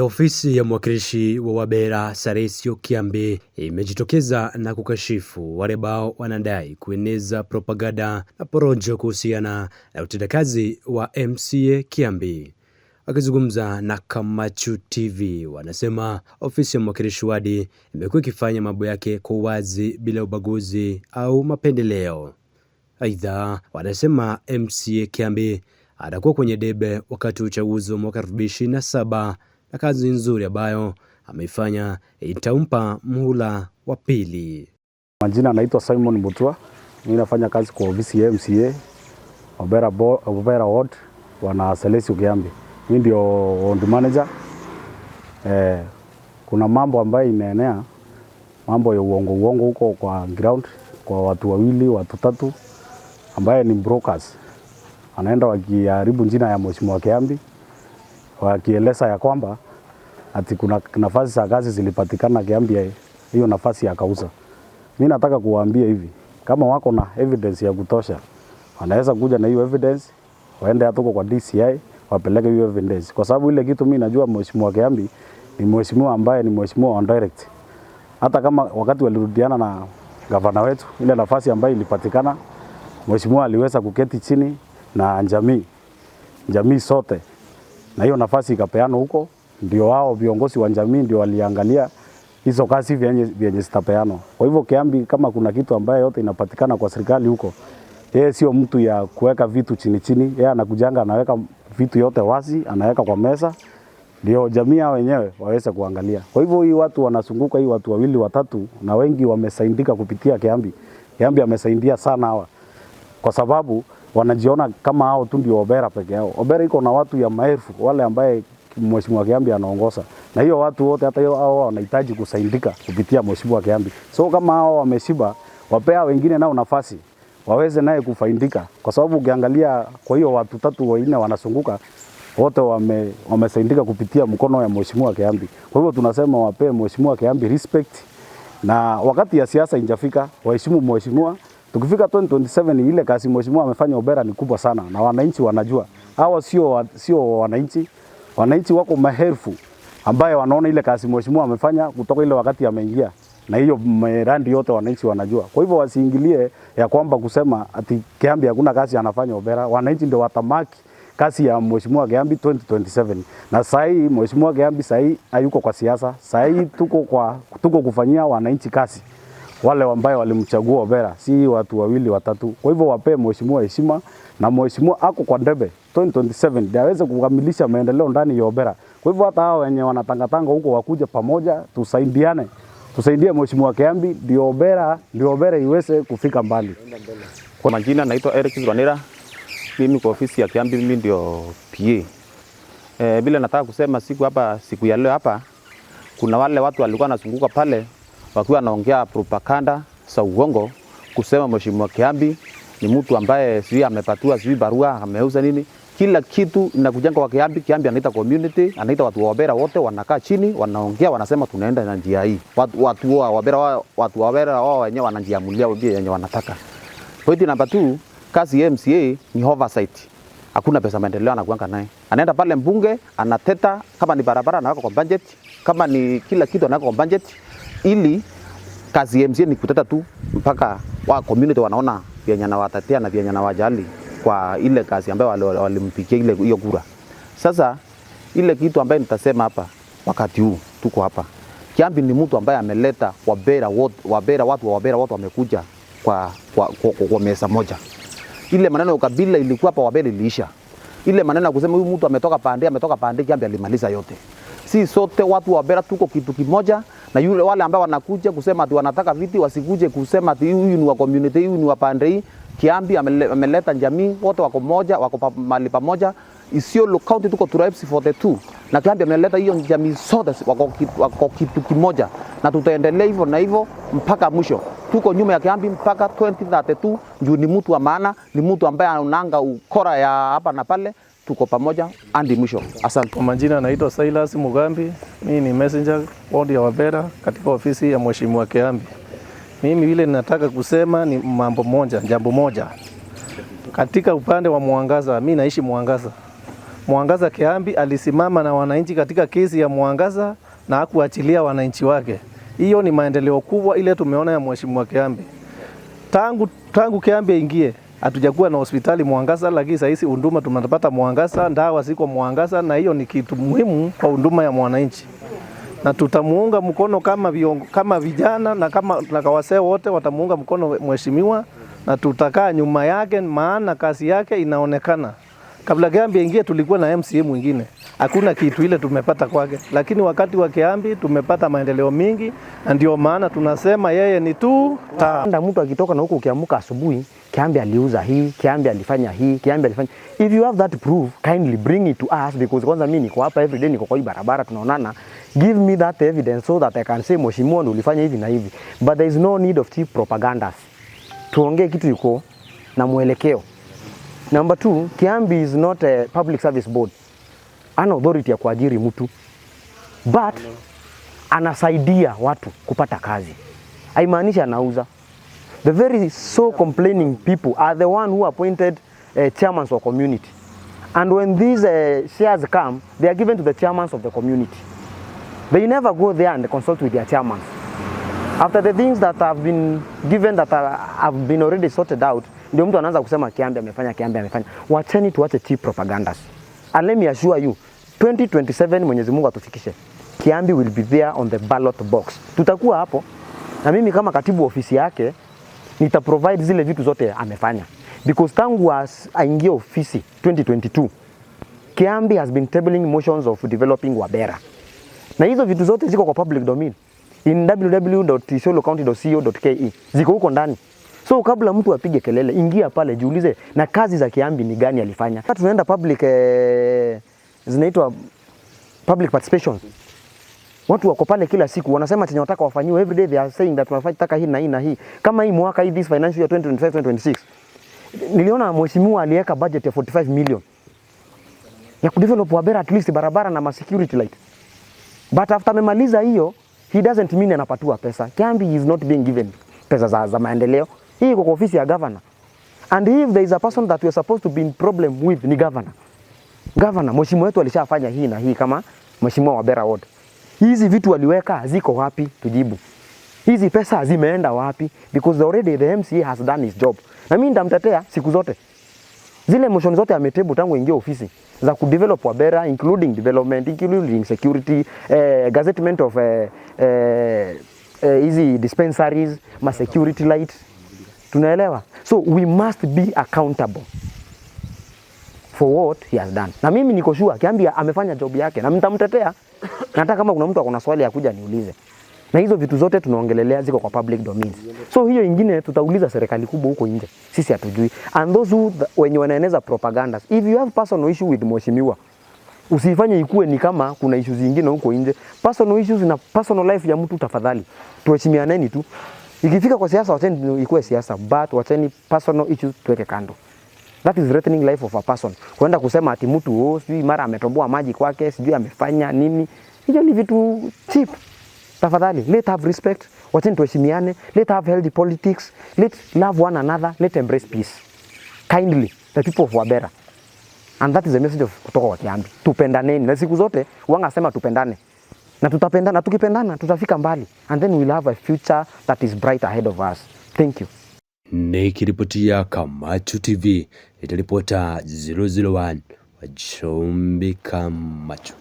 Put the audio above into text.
Ofisi ya mwakilishi wa Wabera Saresio Kiambi imejitokeza na kukashifu wale ambao wanadai kueneza propaganda na porojo kuhusiana na utendakazi wa MCA Kiambi. Wakizungumza na Kamachu TV, wanasema ofisi ya mwakilishi wadi imekuwa ikifanya mambo yake kwa uwazi bila ubaguzi au mapendeleo. Aidha, wanasema MCA Kiambi atakuwa kwenye debe wakati wa uchaguzi wa mwaka 2027 na kazi nzuri ambayo ameifanya itampa muhula wa pili. Majina anaitwa Simon Mutua. Mimi nafanya kazi kwa ofisi ya MCA Wabera Ward wana Saresio Kiambi. Mimi ndio ward manager. Kuna mambo ambayo inaenea, mambo ya uongo huko kwa ground kwa watu wawili, watu tatu ambaye ni brokers. Anaenda wakiharibu jina ya Mheshimiwa Kiambi, wakieleza ya kwamba ati kuna nafasi za kazi zilipatikana Kiambi, hiyo nafasi akauza. Mimi nataka kuwaambia hivi, kama wako na evidence ya kutosha, wanaweza kuja na hiyo evidence, waende hata kwa DCI, wapeleke hiyo evidence. Kwa sababu ile kitu mimi najua Mheshimiwa Kiambi ni mheshimiwa ambaye ni mheshimiwa on direct. Hata kama wakati walirudiana na gavana wetu, ile nafasi ambayo ilipatikana, mheshimiwa aliweza kuketi chini na jamii sote, na hiyo nafasi ikapeana huko. Ndio wao viongozi wa jamii ndio waliangalia hizo kazi vyenye zitapeanwa. Kwa hivyo Kiambi, kama kuna kitu ambaye yote inapatikana kwa serikali huko, yeye sio mtu ya kuweka vitu chini. Yeye anakujanga anaweka vitu yote wazi, anaweka kwa meza, ndio jamii hao wenyewe waweze kuangalia. Kwa hivyo hii watu wanazunguka, hii watu wawili watatu, na wengi wamesaidika kupitia Kiambi. Kiambi amesaidia sana hawa, kwa sababu wanajiona kama hao tu ndio Wabera peke yao. Wabera iko na watu ya maelfu wale ambaye Mheshimiwa Kiambi anaongoza, na hiyo watu wote hata hao wanahitaji kusaidika kupitia Mheshimiwa Kiambi. So kama hao wameshiba, wapea wengine nao nafasi waweze naye kufaidika, kwa sababu ukiangalia kwa hiyo watu tatu wanne wanazunguka wote wamesaidika kupitia mkono ya Mheshimiwa Kiambi. Kwa hivyo tunasema wapee Mheshimiwa Kiambi respect, na wakati ya siasa injafika waheshimu mheshimiwa. Tukifika 2027 ile kazi mheshimiwa amefanya Wabera ni kubwa sana, na wananchi wanajua. Hawa sio wananchi wako maelfu ambaye wanaona ile kazi mheshimiwa amefanya kutoka ile wakati ameingia, na hiyo miradi yote wananchi wanajua. Kwa hivyo wasiingilie ya kwamba kusema ati Kiambi hakuna kazi anafanya Wabera. Wananchi ndio watamaki kazi ya Mheshimiwa Kiambi 2027. Na sasa hii Mheshimiwa Kiambi sasa hii hayuko kwa siasa. Sasa hii tuko kufanyia wananchi kazi, wale ambao walimchagua Wabera, si watu wawili watatu. Kwa hivyo wapee mheshimiwa heshima, na mheshimiwa ako kwa debe 2027 ndio aweze kukamilisha maendeleo ndani ya Wabera. Kwa hivyo hata hao wenye wanatangatanga huko wakuja pamoja, tusaidie mheshimiwa Kiambi, ndio Wabera iweze kufika mbali. Kwa majina naitwa Eric Zwanera. Mimi kwa ofisi ya Kiambi, mimi ndio PA. Bila nataka kusema siku ya leo hapa kuna wale watu walikuwa wanazunguka pale wakiwa wanaongea propaganda za uongo kusema Mheshimiwa Kiambi ni mtu ambaye sijui amepatiwa sijui barua ameuza nini. Kila kitu inakujanga kwa Kiambi. Kiambi anaita community, anaita watu wa Wabera wote, wanakaa chini, wanaongea, wanasema tunaenda na njia hii. Watu wa Wabera wao wenyewe wanajiamulia yenye wanataka. Point number 2, kazi ya MCA ni oversight. Hakuna pesa maendeleo anakuanga naye. Anaenda pale mbunge, anateta kama ni barabara anaweka kwa budget, kama ni kila kitu anaweka kwa budget, ili kazi ya MCA ni kuteta tu mpaka wa community wanaona vyenye anawatatea na vyenye anawajali kwa ile kazi ambayo walimpigia ile hiyo kura. Sasa ile kitu ambayo nitasema hapa wakati huu tuko hapa, Kiambi ni mtu ambaye ameleta watu wa Wabera wote wamekuja kwa meza moja. Ile maneno ya ukabila ilikuwa hapa Wabera iliisha. Ile maneno ya kusema huyu mtu ametoka pande, Kiambi alimaliza yote. Si sote watu wa Wabera tuko kitu kimoja, na yule wale ambao wanakuja kusema ati wanataka viti wasikuje kusema ati huyu ni wa community, huyu ni wa pande hii. Kiambi ameleta jamii wote wako moja, wako mahali pamoja. Isiolo County tuko tribes 42, na Kiambi ameleta hiyo jamii sote wako kitu kimoja, na tutaendelea hivyo na hivyo mpaka mwisho. Tuko nyuma ya Kiambi mpaka 2032. Juu ni mtu wa maana, ni mtu ambaye anaanga ukora ya hapa na pale. Tuko pamoja hadi mwisho. Asante. Kwa majina naitwa Silas Mugambi. Mimi ni messenger ward ya Wabera katika ofisi ya Mheshimiwa Kiambi. Mimi vile ninataka kusema ni jambo moja. Katika upande wa Mwangaza, mimi naishi Mwangaza. Mwangaza Kiambi alisimama na wananchi katika kesi ya Mwangaza na hakuachilia wananchi wake. Hiyo ni maendeleo kubwa ile tumeona ya Mheshimiwa Kiambi. Tangu Kiambi aingie hatujakuwa na hospitali Mwangaza, lakini sasa hizi huduma tunapata Mwangaza, dawa ziko Mwangaza, na hiyo ni kitu muhimu kwa huduma ya mwananchi. Na tutamuunga mkono kama vijana na kama wazee wote watamuunga mkono mheshimiwa, na tutakaa nyuma yake, maana kazi yake inaonekana. Kabla Kiambi aingie tulikuwa na MCA mwingine, hakuna kitu ile tumepata kwake, lakini wakati wa Kiambi tumepata maendeleo mingi, na ndio maana tunasema yeye ni tu Ndio mtu akitoka na huko, ukiamka asubuhi, Kiambi aliuza hii, Kiambi alifanya hii, Kiambi alifanya. If you have that proof, kindly bring it to us, because kwanza mimi niko hapa every day, niko kwa hii barabara tunaonana. Give me that evidence so that I can say mheshimiwa ndio ulifanya hivi na hivi. But there is no need of cheap propagandas. Tuongee kitu iko na mwelekeo. Number 2, Kiambi is not a public service board. Ana authority ya kuajiri mtu. But anasaidia watu kupata kazi. Haimaanishi anauza. The very so complaining people are the one who appointed chairmans of community. And when these shares come, they are given to the chairmans of the community. They never go there and consult with their chairmans. After the things that have been given that have been already sorted out, ndio mtu anaanza kusema Kiambi amefanya, Kiambi amefanya. Wacheni tuache cheap propagandas. And let me assure you, 2027 Mwenyezi Mungu atufikishe, Kiambi will be there on the ballot box. Tutakuwa hapo, na mimi kama katibu ofisi yake nita provide zile vitu zote amefanya. Because tangu aingie ofisi 2022, Kiambi has been tabling motions of developing Wabera. Na hizo vitu zote ziko kwa public domain in www.isiolocounty.co.ke, ziko huko ndani. So kabla mtu apige kelele, ingia pale jiulize na kazi za Kiambi ni gani alifanya. Tunaenda public zinaitwa public participation. Watu wako pale kila siku wanasema chenye wataka wafanyiwe, every day they are saying that tunataka hii na hii na hii. Kama hii mwaka hii this financial year 2025-2026 niliona mheshimiwa aliweka budget ya 45 million ya kudevelop Wabera, at least barabara na security light. But after amemaliza hiyo, he doesn't mean anapatua pesa. Kiambi is not being given pesa za maendeleo. Hii iko kwa ofisi ya governor. And if there is a person that we are supposed to be in problem with, ni governor. Governor, mheshimiwa wetu alishafanya hii na hii kama mheshimiwa Wabera ward. Hizi vitu waliweka ziko wapi? Tujibu. Hizi pesa zimeenda wapi? Because already the MCA has done his job. Na mimi ndamtetea siku zote. Zile motion zote ametebu tangu ingia ofisi za kudevelop Wabera, including development, including security, gazettement of easy dispensaries, security light. Tunaelewa? So we must be accountable for what he has done. Na mimi niko sure Kiambi amefanya job yake na mtamtetea. Nataka kama kuna mtu akona swali akuja niulize. Na hizo vitu zote tunaongelelea ziko kwa public domains. So hiyo ingine tutauliza serikali kubwa huko nje. Sisi hatujui. And those who wenye wanaeneza propagandas, if you have personal issue with mheshimiwa, usifanye ikue ni kama kuna issues zingine huko nje. Personal issues na personal life ya mtu tafadhali. Tuheshimianeni tu. Ikifika kwa siasa wacheni ikue siasa, but wacheni personal issues tuweke kando. That is threatening life of a person. Kwenda kusema ati mtu sijui mara ametoboa maji kwake, sijui amefanya nini. Hiyo ni vitu cheap. Tafadhali, let have respect. Wacheni tuheshimiane. Let have healthy politics. Let love one another. Let embrace peace. Kindly, the people of Wabera. And that is the message of kutoka kwa Kiambi. Tupendaneni. Na siku zote wanga sema tupendane. Na tutapendana, tukipendana tutafika mbali. And then we'll have a future that is bright ahead of us. Thank you. Nikiripotia Kamachu TV, itaripota 001 wa Chumbi Kamachu.